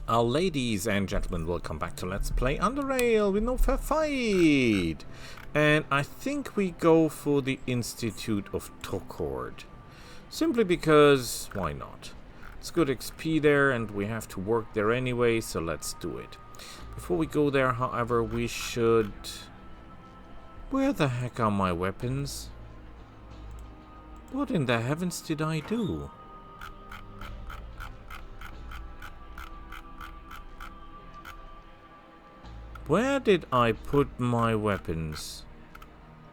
Ladies and gentlemen, welcome back to Let's Play Underrail with no fair fight. And I think we go for the Institute of Tokord. Simply because, why not? It's good XP there and we have to work there anyway, so let's do it. Before we go there, however, we should... Where the heck are my weapons? What in the heavens did I do? Where did I put my weapons?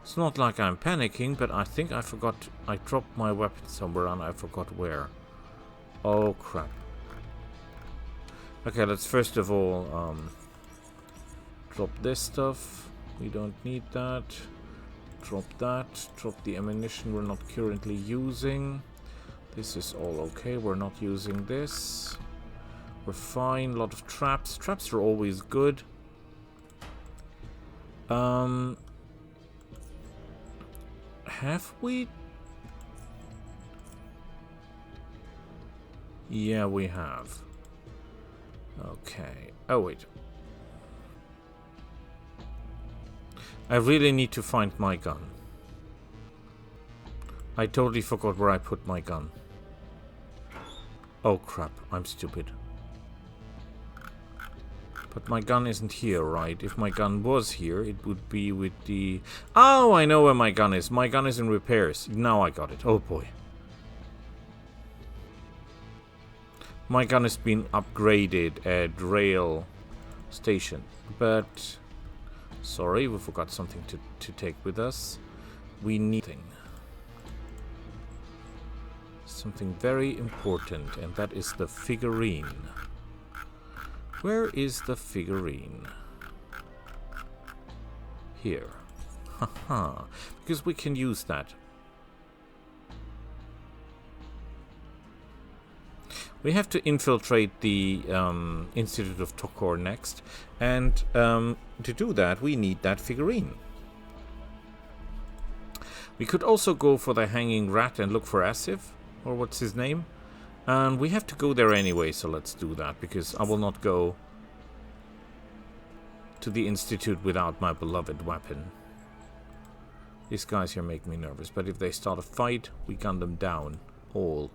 It's not like I'm panicking, but I think I forgot. I dropped my weapon somewhere and I forgot where. Oh crap. Okay, let's first of all drop this stuff. We don't need that. Drop that. Drop the ammunition we're not currently using. This is all okay. We're not using this. We're fine. A lot of traps. Traps are always good. Have we? Yeah, we have. Okay. Oh, wait. I really need to find my gun. I totally forgot where I put my gun. Oh, crap. I'm stupid. But my gun isn't here, right? If my gun was here, it would be with the... Oh, I know where my gun is. My gun is in repairs. Now I got it. Oh, boy. My gun has been upgraded at Rail Station. But... Sorry, we forgot something to take with us. We need... Something very important, and that is the figurine. Where is the figurine? Here. Haha. Because we can use that. We have to infiltrate the Institute of Tokor next. And to do that, we need that figurine. We could also go for the hanging rat and look for Azif. Or what's his name? And we have to go there anyway, so let's do that, because I will not go to the Institute without my beloved weapon. These guys here make me nervous, but if they start a fight, we gun them down. All.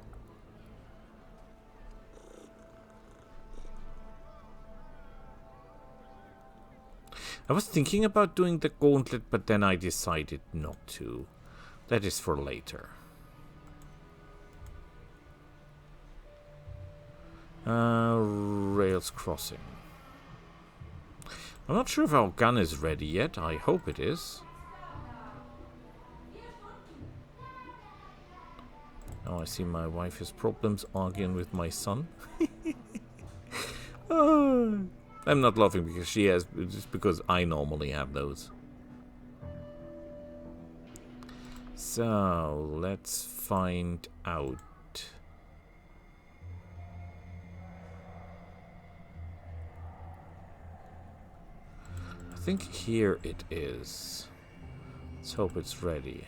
I was thinking about doing the gauntlet, but then I decided not to. That is for later. Rails crossing. I'm not sure if our gun is ready yet. I hope it is. Oh, I see my wife has problems arguing with my son. Oh, I'm not laughing because she has, just because I normally have those. So, let's find out. I think here it is. Let's hope it's ready.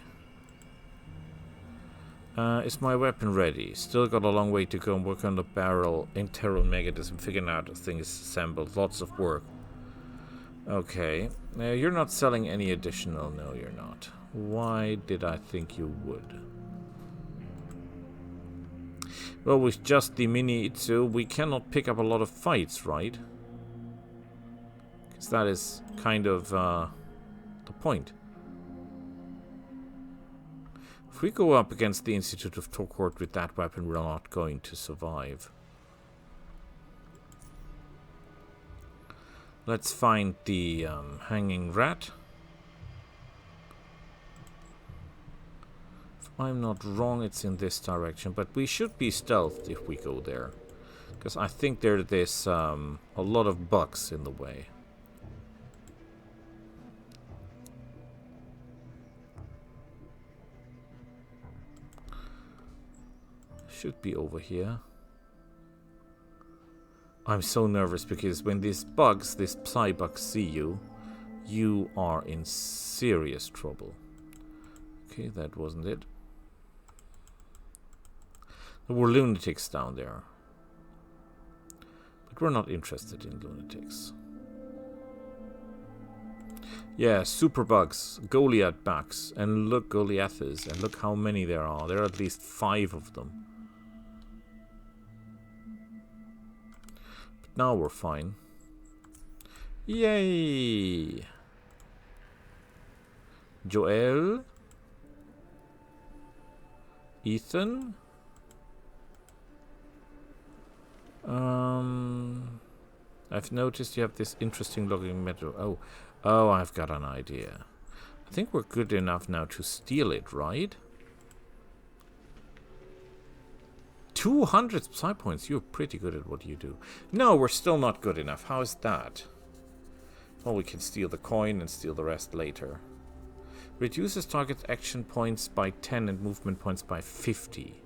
Is my weapon ready? Still got a long way to go and work on the barrel, internal mechanism, figuring out the thing is assembled. Lots of work. Okay. You're not selling any additional. No, you're not. Why did I think you would? Well, with just the mini Itsu, we cannot pick up a lot of fights, right? Because that is kind of the point. If we go up against the Institute of Tokord with that weapon, we're not going to survive. Let's find the hanging rat. If I'm not wrong, it's in this direction, but we should be stealthed if we go there. Because I think there's a lot of bugs in the way. Should be over here. I'm so nervous because when these Psy bugs see you, you are in serious trouble. Okay, that wasn't it. There were lunatics down there. But But we're not interested in lunatics. Yeah, superbugs, Goliath bugs, and look, Goliaths, and look how many there are. There are at least 5 of them. But now we're fine. Yay! Joel? Ethan? I've noticed you have this interesting looking metal. Oh, I've got an idea. I think we're good enough now to steal it, right? 200 psi points. You're pretty good at what you do. No, we're still not good enough. How is that? Well, we can steal the coin and steal the rest later. Reduces target action points by 10 and movement points by 50.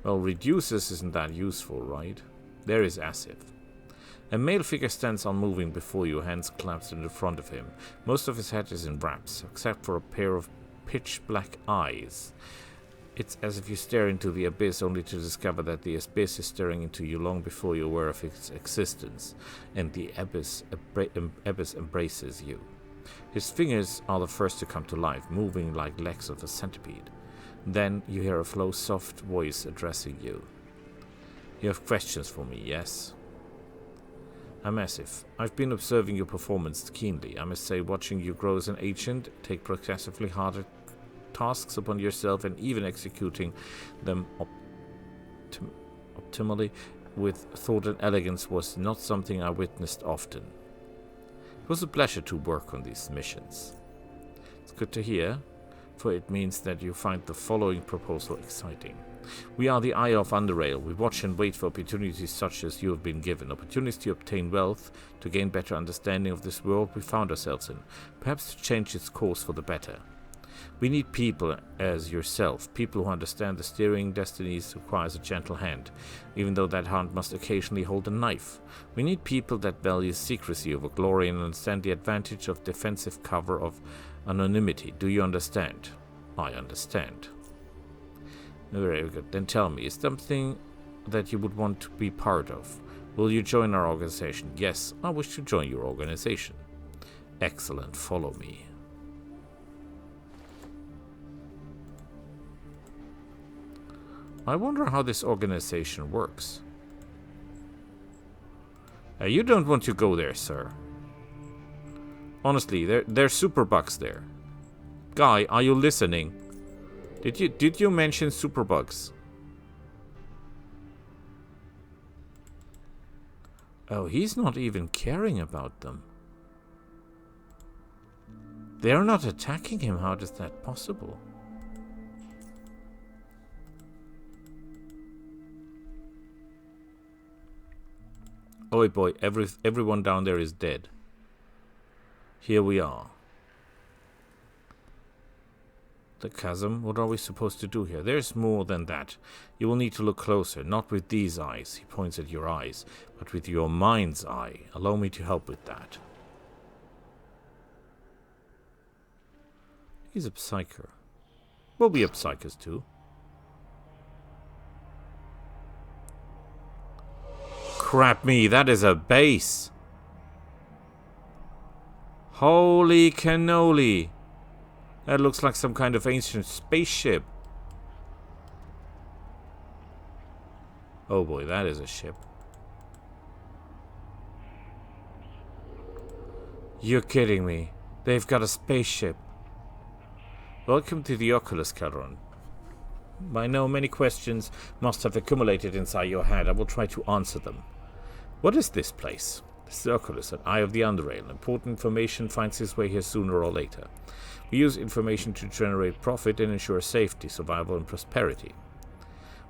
Well, reduces isn't that useful, right? There is Azif. A male figure stands unmoving before you, hands clasped in the front of him. Most of his head is in wraps, except for a pair of pitch-black eyes. It's as if you stare into the abyss only to discover that the abyss is staring into you long before you're aware of its existence, and the abyss embraces you. His fingers are the first to come to life, moving like legs of a centipede. Then you hear a low, soft voice addressing you. You have questions for me, yes? I'm Azif. I've been observing your performance keenly. I must say, watching you grow as an agent, take progressively harder tasks upon yourself, and even executing them optimally with thought and elegance was not something I witnessed often. It was a pleasure to work on these missions. It's good to hear, for it means that you find the following proposal exciting. We are the Eye of Underrail. We watch and wait for opportunities such as you have been given. Opportunities to obtain wealth, to gain better understanding of this world we found ourselves in. Perhaps to change its course for the better. We need people as yourself. People who understand the steering destinies requires a gentle hand, even though that hand must occasionally hold a knife. We need people that value secrecy over glory and understand the advantage of defensive cover of anonymity. Do you understand? I understand. Very good. Then tell me, is something that you would want to be part of? Will you join our organization? Yes, I wish to join your organization. Excellent. Follow me. I wonder how this organization works. You don't want to go there, sir. Honestly, there's superbugs there. Guy, are you listening? Did you mention superbugs? Oh, he's not even caring about them. They're not attacking him. How is that possible? Oh boy, everyone down there is dead. Here we are. The chasm? What are we supposed to do here? There's more than that. You will need to look closer, not with these eyes, he points at your eyes, but with your mind's eye. Allow me to help with that. He's a psyker. We'll be a psychers too. Crap me, that is a base. Holy cannoli. That looks like some kind of ancient spaceship. Oh boy, that is a ship. You're kidding me. They've got a spaceship. Welcome to the Oculus, Calderon. I know many questions must have accumulated inside your head. I will try to answer them. What is this place? This is the Oculus, an eye of the Underrail. Important information finds its way here sooner or later. We use information to generate profit and ensure safety, survival, and prosperity.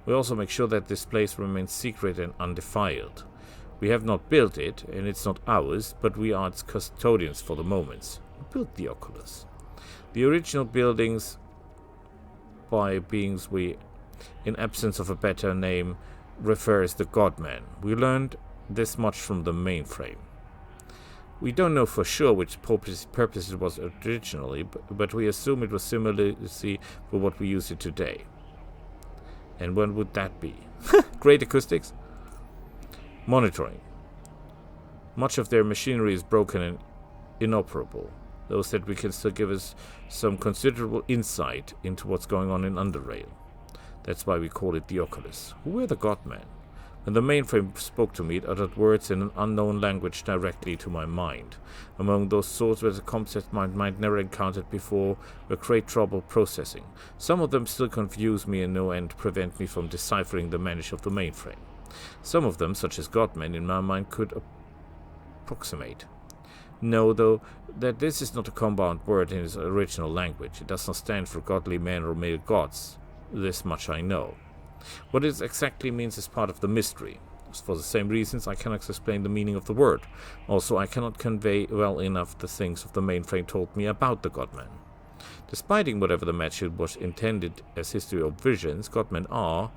We also make sure that this place remains secret and undefiled. We have not built it, and it's not ours, but we are its custodians for the moment. We built the Oculus. The original buildings by beings we, in absence of a better name, refer as the Godman. We learned this much from the mainframe. We don't know for sure which purpose it was originally, but we assume it was similarly for what we use it today. And when would that be? Great acoustics? Monitoring. Much of their machinery is broken and inoperable. Those that we can still give us some considerable insight into what's going on in Underrail. That's why we call it the Oculus. Who were the Godmen? When the mainframe spoke to me, it uttered words in an unknown language directly to my mind. Among those sorts were the concepts my mind never encountered before, were great trouble processing. Some of them still confuse me and no end prevent me from deciphering the message of the mainframe. Some of them, such as Godmen, in my mind could approximate. Know, though, that this is not a compound word in its original language. It does not stand for godly men or male gods. This much I know. What it exactly means is part of the mystery. For the same reasons, I cannot explain the meaning of the word. Also, I cannot convey well enough the things of the mainframe told me about the Godmen. Despite whatever the message was intended as history of visions, Godmen are,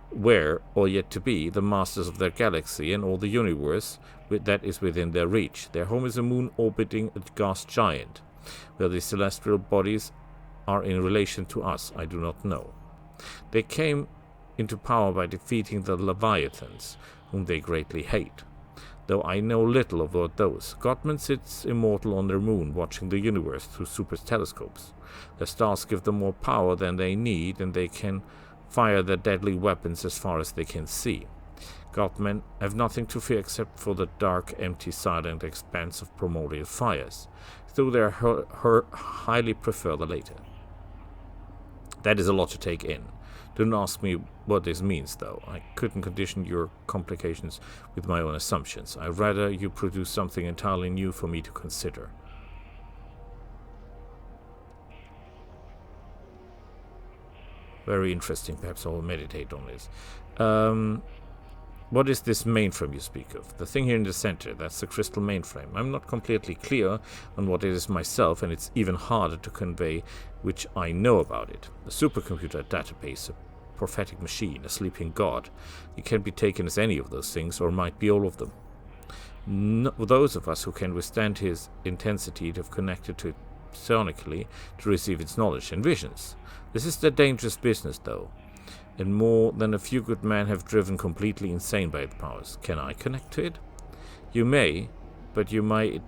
were, or yet to be, the masters of their galaxy and all the universe that is within their reach. Their home is a moon orbiting a gas giant. Where the celestial bodies are in relation to us, I do not know. They came into power by defeating the Leviathans, whom they greatly hate. Though I know little about those, Godman sits immortal on their moon, watching the universe through super telescopes. Their stars give them more power than they need, and they can fire their deadly weapons as far as they can see. Godmen have nothing to fear except for the dark, empty, silent expanse of primordial fires, though they highly prefer the later. That is a lot to take in. Don't ask me what this means, though. I couldn't condition your complications with my own assumptions. I'd rather you produce something entirely new for me to consider. Very interesting. Perhaps I'll meditate on this. What is this mainframe you speak of? The thing here in the center, that's the crystal mainframe. I'm not completely clear on what it is myself, and it's even harder to convey which I know about it. A supercomputer database, a prophetic machine, a sleeping god. It can be taken as any of those things, or might be all of them. Those of us who can withstand his intensity have connected to it psionically to receive its knowledge and visions. This is the dangerous business, though, and more than a few good men have driven completely insane by its powers. Can I connect to it? You may, but you may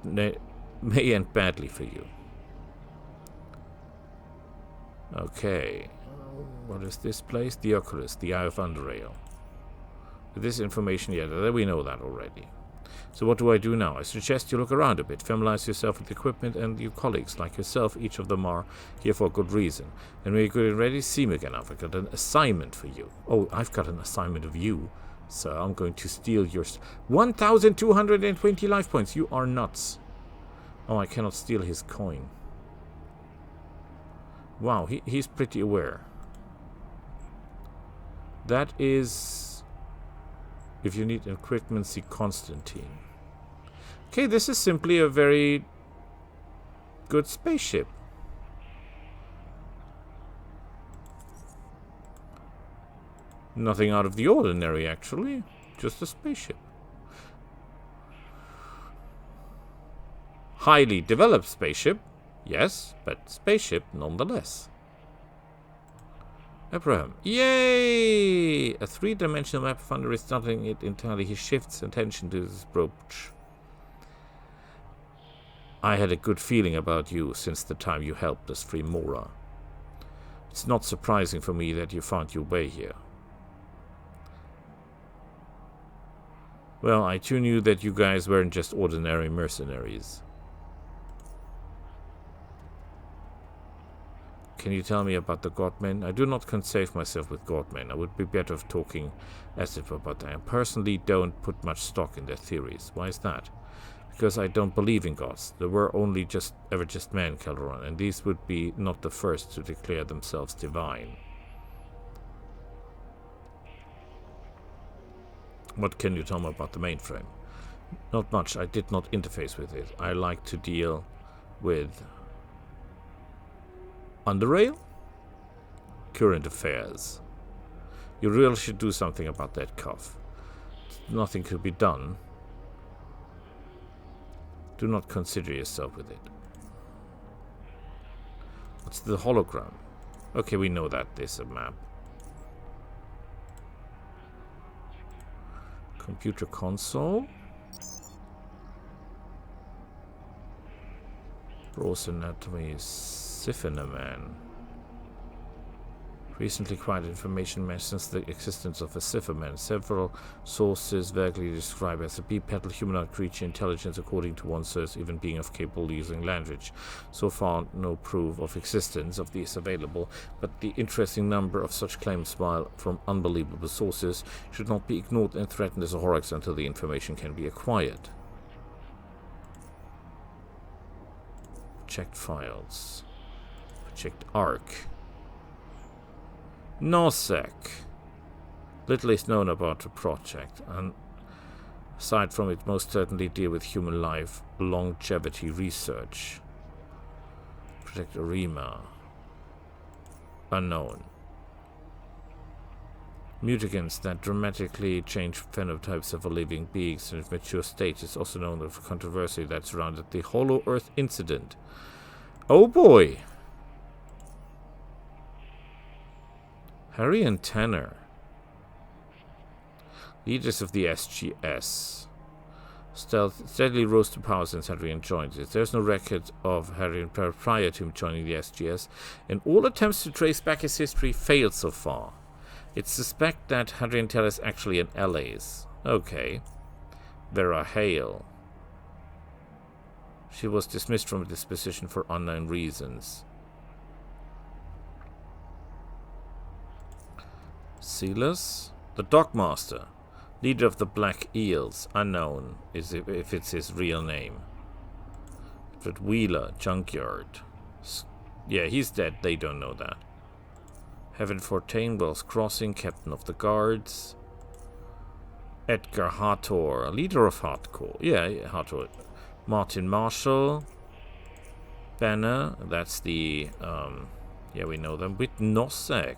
end badly for you. Okay. What is this place? The Oculus, the Eye of Underrail. With this information, yeah, we know that already. So what do I do now? I suggest you look around a bit, familiarize yourself with the equipment and your colleagues like yourself. Each of them are here for a good reason. And when you're good and ready, see me again. I've got an assignment for you. Oh, I've got an assignment of you. So I'm going to steal your 1,220 life points. You are nuts. Oh, I cannot steal his coin. Wow, he's pretty aware. That is... if you need equipment, see Constantine. Okay, this is simply a very good spaceship. Nothing out of the ordinary, actually. Just a spaceship. Highly developed spaceship. Yes, but spaceship nonetheless. Abraham. Yay! A three-dimensional map of Underrail, studying it entirely. He shifts attention to this brooch. I had a good feeling about you since the time you helped us free Mora. It's not surprising for me that you found your way here. Well, I too knew that you guys weren't just ordinary mercenaries. Can you tell me about the Godmen? I do not concern myself with Godmen. I would be better off talking Azif about that. I personally don't put much stock in their theories. Why is that? Because I don't believe in gods. There were only just men, Calderon, and these would be not the first to declare themselves divine. What can you tell me about the mainframe? Not much. I did not interface with it. I like to deal with Underrail? Current affairs. You really should do something about that cough. Nothing could be done. Do not consider yourself with it. What's the hologram? Okay, we know that there's a map. Computer console. Gross anatomy, Syphenoman. Recently acquired information mentions the existence of a Sypherman. Several sources vaguely describe as a bipedal humanoid creature, intelligence according to one source even being of capable using language. So far no proof of existence of these available, but the interesting number of such claims, while from unbelievable sources, should not be ignored and threatened as a horror until the information can be acquired. Checked files. Checked ARC. Nosec. Little is known about the project, and aside from it most certainly deal with human life longevity research. Project Arima. Unknown. Mutagens that dramatically change phenotypes of living beings in its mature state is also known of controversy that surrounded the Hollow Earth incident. Oh boy! Harry and Tanner, leaders of the SGS, steadily rose to power since Hadrian joined it. There's no record of Hadrian prior to him joining the SGS, and all attempts to trace back his history failed so far. It's suspect that Hadrian Tell is actually an LA's. Okay. Vera Hale. She was dismissed from this position for unknown reasons. Silas, the Dogmaster, leader of the Black Eels, unknown is if it's his real name. But Wheeler, Junkyard. Yeah, he's dead, they don't know that. Heaven Fortain, Wells Crossing, Captain of the Guards. Edgar Hathor, leader of Hardcore. Yeah, Hathor. Martin Marshall. Banner, that's the, yeah, we know them. With Nosec.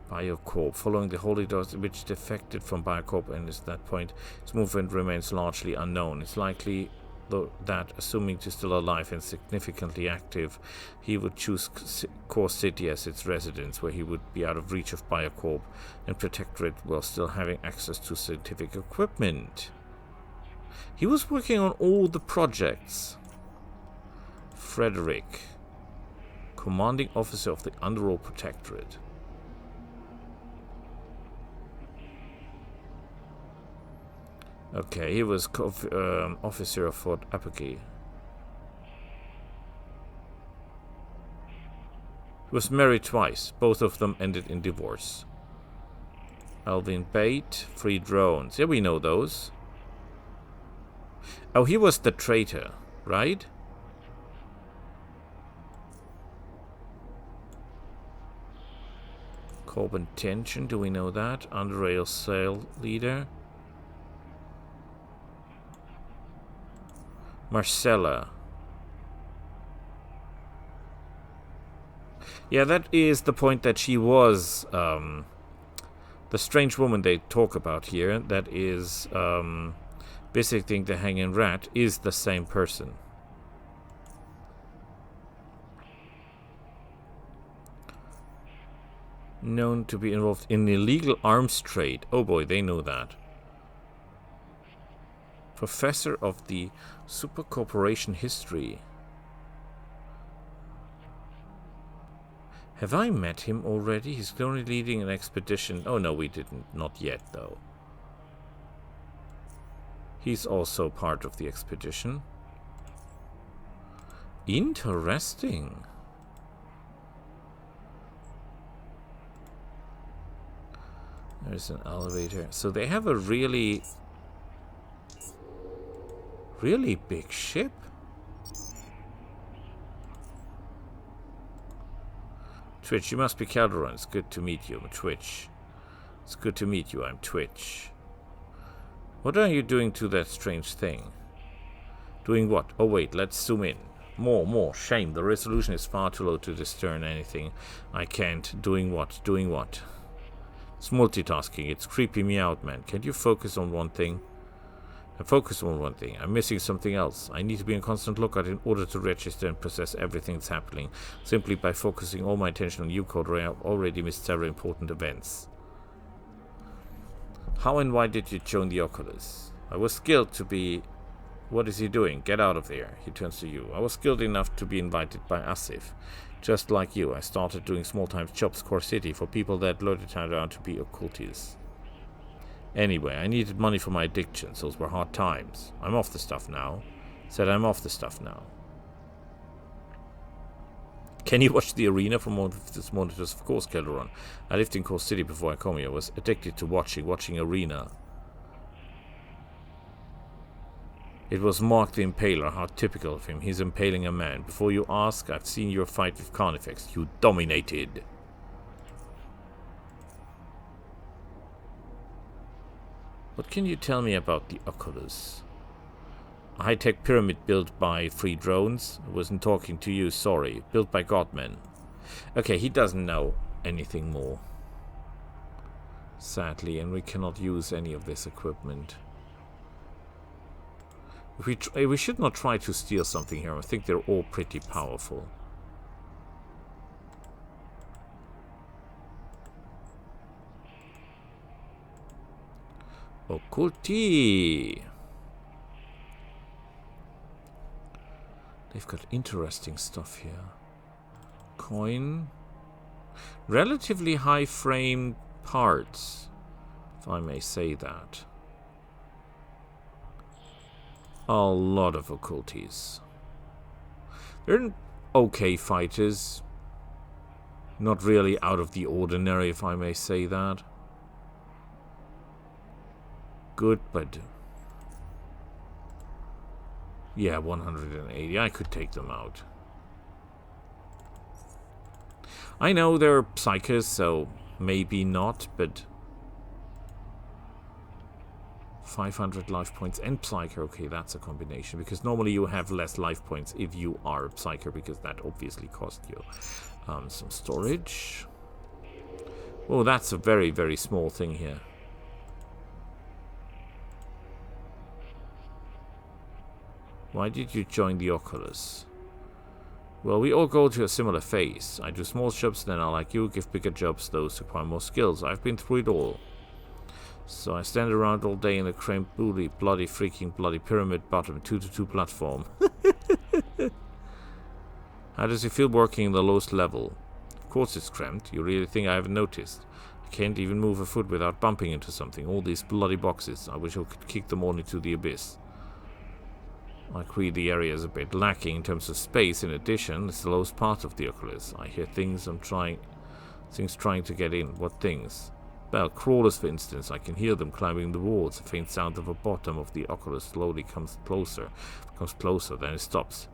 Biocorp, following the Holy Dose, which defected from Biocorp, and at that point, its movement remains largely unknown. It's likely, though, that, assuming he's still alive and significantly active, he would choose Core City as its residence, where he would be out of reach of Biocorp and Protectorate while still having access to scientific equipment. He was working on all the projects. Frederick, commanding officer of the Underrail Protectorate. Okay, he was officer of Fort Apogee. He was married twice. Both of them ended in divorce. Alvin Bate, free drones. Yeah, we know those. Oh, he was the traitor, right? Corbin Tension, do we know that? Underrail sale leader. Marcella. Yeah, that is the point that she was the strange woman they talk about here, that is visiting the hanging rat, is the same person. Known to be involved in illegal arms trade. Oh boy, they know that. Professor of the Super Corporation History. Have I met him already? He's currently leading an expedition. Oh no, we didn't. Not yet, though. He's also part of the expedition. Interesting. There's an elevator. So they have a really big ship. Twitch, you must be Calderon. It's good to meet you. I'm Twitch. It's good to meet you. I'm Twitch. What are you doing to that strange thing? Doing what? Oh wait, let's zoom in. More. Shame. The resolution is far too low to discern anything. I can't. Doing what? Doing what? It's multitasking. It's creeping me out, man. Can't you focus on one thing? Focus on one thing. I'm missing something else. I need to be on constant lookout in order to register and process everything that's happening. Simply by focusing all my attention on you, Code, I have already missed several important events. How and why did you join the Oculus? I was skilled to be What is he doing? Get out of there. He turns to you. I was skilled enough to be invited by Azif. Just like you, I started doing small-time jobs core city for people that loaded turned out to be occultists. Anyway, I needed money for my addictions. Those were hard times. I'm off the stuff now. Said I'm off the stuff now. Can you watch the arena from one of these monitors? Of course, Calderon. I lived in Core City before I come here. I was addicted to watching arena. It was Mark the Impaler. How typical of him. He's impaling a man. Before you ask, I've seen your fight with Carnifex. You dominated. What can you tell me about the Oculus? A high-tech pyramid built by free drones. I wasn't talking to you, sorry. Built by godmen. Okay, he doesn't know anything more. Sadly, and we cannot use any of this equipment. We should not try to steal something here. I think they're all pretty powerful. Occulti. They've got interesting stuff here. Coin. Relatively high frame parts, if I may say that. A lot of occulties. They're okay fighters. Not really out of the ordinary, if I may say that. Good, but... yeah, 180. I could take them out. I know they're psychers, so maybe not, but... 500 life points and Psyker. Okay, that's a combination, because normally you have less life points if you are a Psyker, because that obviously costs you. Some storage. Oh, that's a very, very small thing here. Why did you join the Oculus? Well, we all go to a similar phase. I do small jobs, then I, like you, give bigger jobs, those require more skills. I've been through it all. So I stand around all day in a cramped, bloody freaking bloody pyramid bottom 2-2 platform. How does it feel working in the lowest level? Of course it's cramped. You really think I haven't noticed? I can't even move a foot without bumping into something. All these bloody boxes. I wish I could kick them all into the abyss. I agree the area is a bit lacking in terms of space. In addition, it's the lowest part of the Oculus. I hear things trying to get in. What things? Well, crawlers, for instance. I can hear them climbing the walls. A faint sound of the bottom of the Oculus slowly comes closer, then it stops.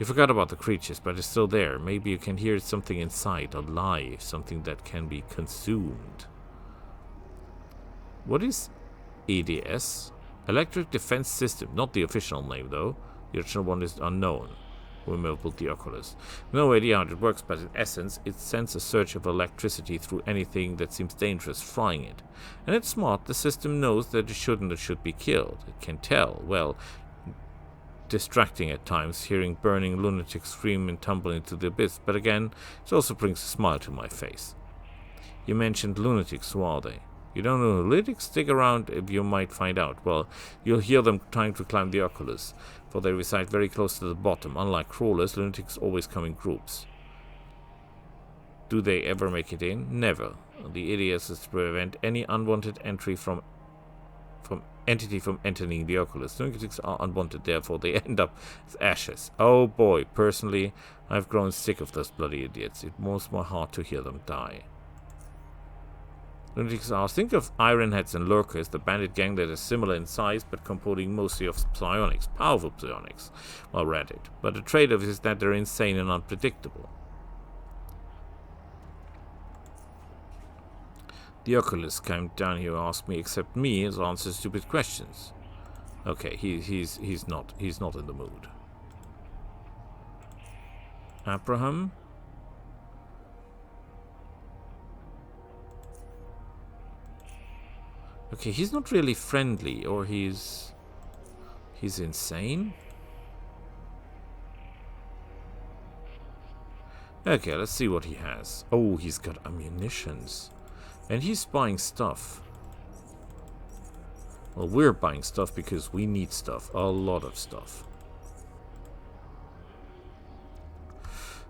You forgot about the creatures, but it's still there. Maybe you can hear something inside, alive, something that can be consumed. What is EDS? Electric Defense System. Not the official name, though. The original one is unknown. Whoever built the Oculus. No idea how it works, but in essence, it sends a surge of electricity through anything that seems dangerous, frying it. And it's smart. The system knows that it shouldn't or should be killed. It can tell. Well, distracting at times, hearing burning lunatics scream and tumble into the abyss. But again, it also brings a smile to my face. You mentioned lunatics. Who are they? You don't know lunatics? Stick around if you might find out. Well, you'll hear them trying to climb the Oculus, for they reside very close to the bottom. Unlike crawlers, lunatics always come in groups. Do they ever make it in? Never. The idea is to prevent any unwanted entry from entity from entering the Oculus. Lunatics are unwanted, therefore they end up as ashes. Oh boy, personally, I've grown sick of those bloody idiots. It warms my heart to hear them die. Lunatics are. Think of Ironheads and Lurkers, the bandit gang that is similar in size but composing mostly of psionics, powerful psionics. Well, read it. But the trade-off is that they're insane and unpredictable. The Oculus came down here and asked me, except me, to answer stupid questions. Okay, he's not in the mood. Abraham? Okay, he's not really friendly, or he's insane. Okay, let's see what he has. Oh, he's got ammunitions. And he's buying stuff. Well, we're buying stuff because we need stuff. A lot of stuff.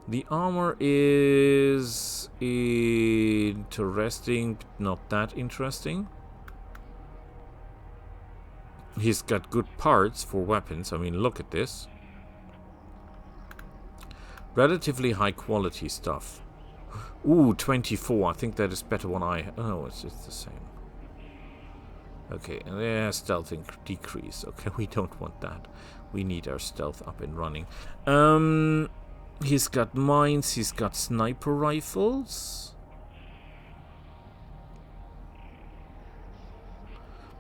The armor is interesting, but not that interesting. He's got good parts for weapons. I mean, look at this. Relatively high quality stuff. Ooh, 24. I think that is better one I... Oh, it's the same. Okay, and yeah, stealth decrease. Okay, we don't want that. We need our stealth up and running. He's got mines. He's got sniper rifles.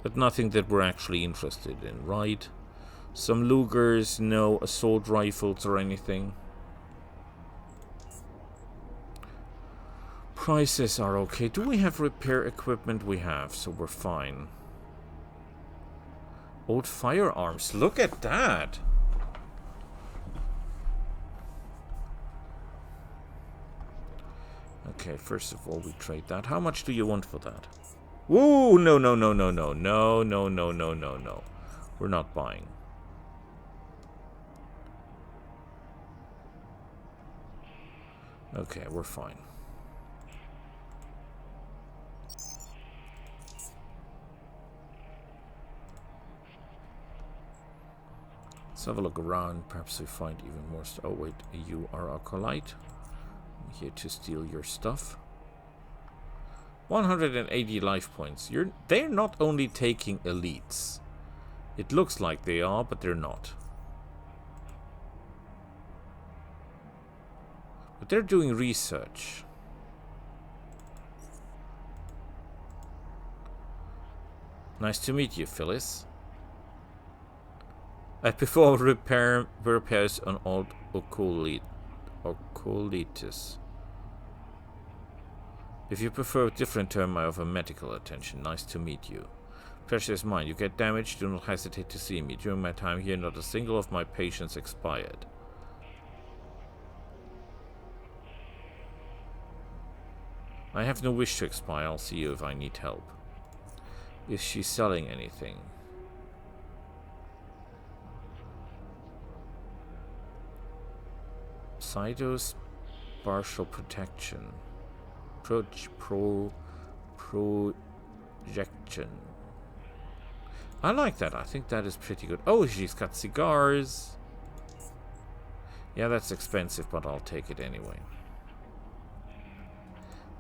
But nothing that we're actually interested in, right? Some Lugers, no assault rifles or anything. Prices are okay. Do we have repair equipment? We have, so we're fine. Old firearms. Look at that. Okay, first of all, we trade that. How much do you want for that? Ooh, no, no, no, no, no, no, no, no, no, no, no. We're not buying. Okay, we're fine. Let's have a look around. Perhaps we find even more stuff. Oh, wait, you are a acolyte. I'm here to steal your stuff. 180 life points. They're not only taking elites. It looks like they are, but they're not. But they're doing research. Nice to meet you, Phyllis. I perform repairs on old occultitis. If you prefer a different term, I offer medical attention. Nice to meet you. Pressure is mine. You get damaged, do not hesitate to see me. During my time here, not a single of my patients expired. I have no wish to expire. I'll see you if I need help. Is she selling anything? Cyto's partial protection. Projection. I like that. I think that is pretty good. Oh, she's got cigars. Yeah, that's expensive, but I'll take it anyway.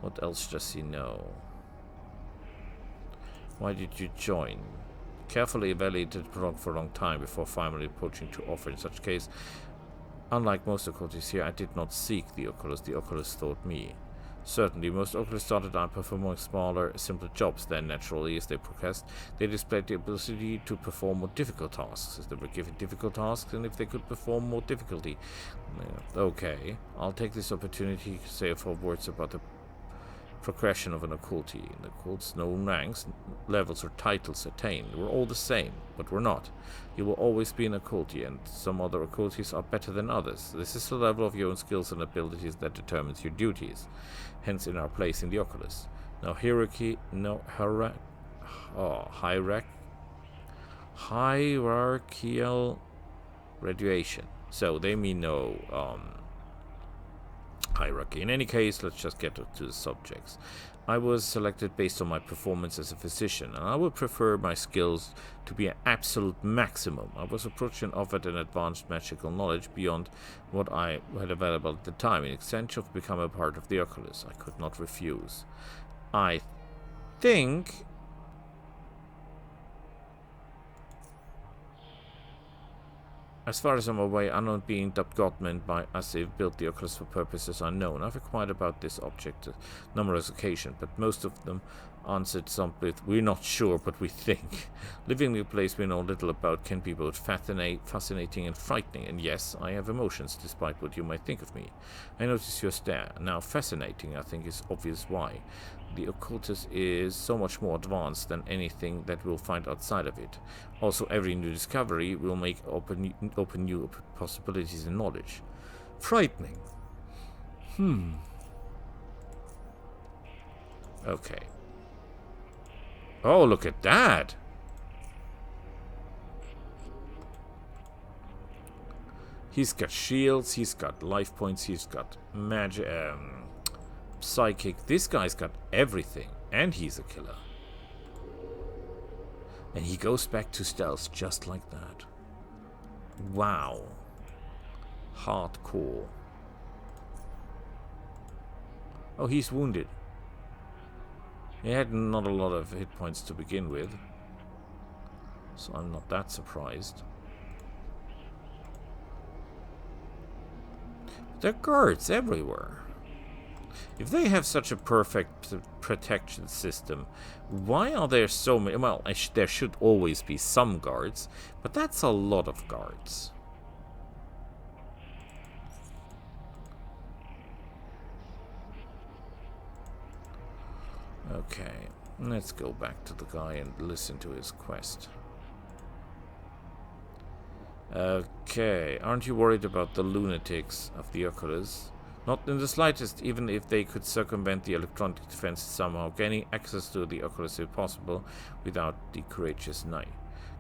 What else does he know? Why did you join? Carefully evaluated the product for a long time before finally approaching to offer. In such case, unlike most occultists here, I did not seek the oculist. The oculist sought me. Certainly, most occulists started out performing smaller, simpler jobs. Then, naturally, as they progressed, they displayed the ability to perform more difficult tasks. As they were given difficult tasks, and if they could perform more difficulty. Okay, I'll take this opportunity to say a few words about the progression of an occulty. In the occult's no ranks, levels, or titles attained. We're all the same, but we're not. You will always be an occulty, and some other occulties are better than others. This is the level of your own skills and abilities that determines your duties. Hence, in our place in the oculus. No hierarchy, no hierarchical graduation. So they mean no hierarchy. In any case, let's just get to the subjects. I was selected based on my performance as a physician, and I would prefer my skills to be an absolute maximum. I was approached and offered an advanced magical knowledge beyond what I had available at the time, in exchange of becoming a part of the oculus. I could not refuse. I think... As far as I'm aware, unknown being dubbed Godman by Azif built the Oculus for purposes unknown. I've inquired about this object numerous occasions, but most of them answered something with, we're not sure, but we think. Living in a place we know little about can be both fascinating and frightening, and yes, I have emotions, despite what you might think of me. I notice your stare. Now, fascinating, I think, is obvious why. The occultus is so much more advanced than anything that we'll find outside of it. Also, every new discovery will make open new possibilities in knowledge. Frightening. Okay. Oh, look at that! He's got shields, he's got life points, he's got magic, psychic. This guy's got everything, and he's a killer. And he goes back to stealth just like that. Wow. Hardcore. Oh, he's wounded. He had not a lot of hit points to begin with, so I'm not that surprised. There are guards everywhere. If they have such a perfect protection system, why are there so many? Well, there should always be some guards, but that's a lot of guards. Okay, let's go back to the guy and listen to his quest. Okay, aren't you worried about the lunatics of the Oculus? Not in the slightest, even if they could circumvent the electronic defenses somehow, gaining access to the Oculus if possible without the courageous knight.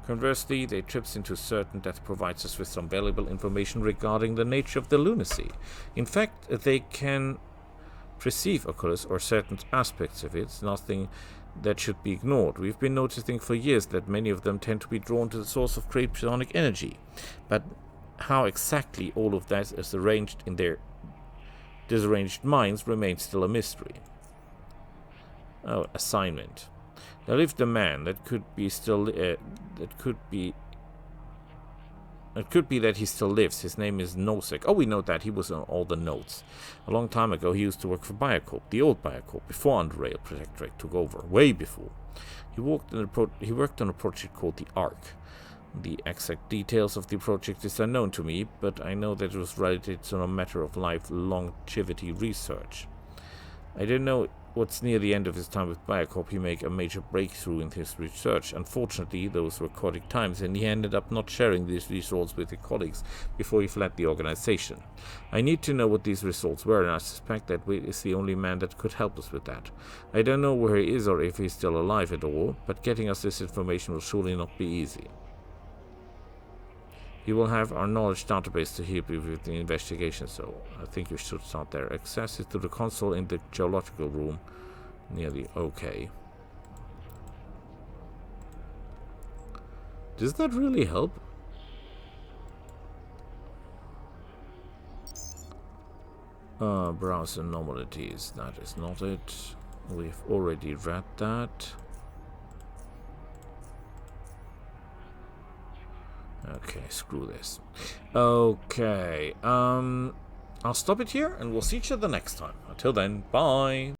Conversely, they trips into certain that provides us with some valuable information regarding the nature of the lunacy. In fact, they can perceive Oculus or certain aspects of it, nothing that should be ignored. We've been noticing for years that many of them tend to be drawn to the source of great psionic energy, but how exactly all of that is arranged in their disarranged minds remains still a mystery. Oh, assignment. There lived a man that could be that he still lives. His name is Nosek. Oh, we know that. He was on all the notes. A long time ago, he used to work for Biocorp, the old Biocorp, before Underrail Protectorate took over, way before. He worked on a project called the Ark. The exact details of the project is unknown to me, but I know that it was related to a matter of life longevity research. I don't know what's near the end of his time with Biocorp. He made a major breakthrough in his research. Unfortunately, those were chaotic times, and he ended up not sharing these results with his colleagues before he fled the organization. I need to know what these results were, and I suspect that Wade is the only man that could help us with that. I don't know where he is or if he's still alive at all, but getting us this information will surely not be easy. He will have our knowledge database to help you with the investigation, so I think you should start there. Access it to the console in the geological room near the OK. Does that really help? Browse anomalies. That is not it. We've already read that. Okay, screw this. Okay, I'll stop it here, and we'll see each other next time. Until then, bye!